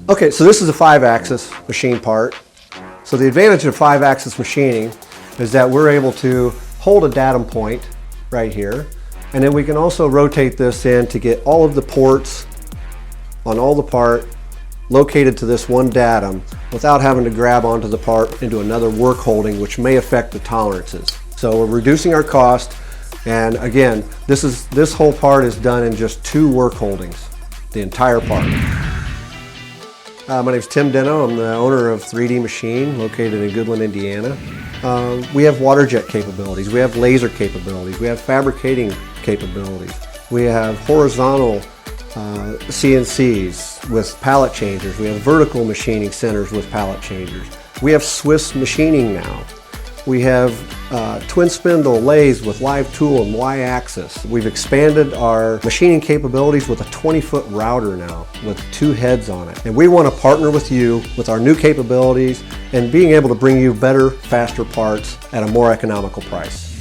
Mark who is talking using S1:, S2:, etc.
S1: Okay, so this is a 5-axis machine part. So the advantage of 5-axis machining is that we're able to hold a datum point right here, and then we can also rotate this in to get all of the ports on all the part located to this one datum without having to grab onto the part into another work holding, which may affect the tolerances. So we're reducing our cost, and again, this whole part is done in just 2 work holdings, the entire part. My name is Tim Deno. I'm the owner of 3D Machine located in Goodland, Indiana. We have waterjet capabilities, we have laser capabilities, we have fabricating capabilities, we have horizontal CNCs with pallet changers, we have vertical machining centers with pallet changers, we have Swiss machining now, we have twin spindle lathes with live tool and Y-axis. We've expanded our machining capabilities with a 20-foot router now with 2 heads on it. And we want to partner with you with our new capabilities and being able to bring you better, faster parts at a more economical price.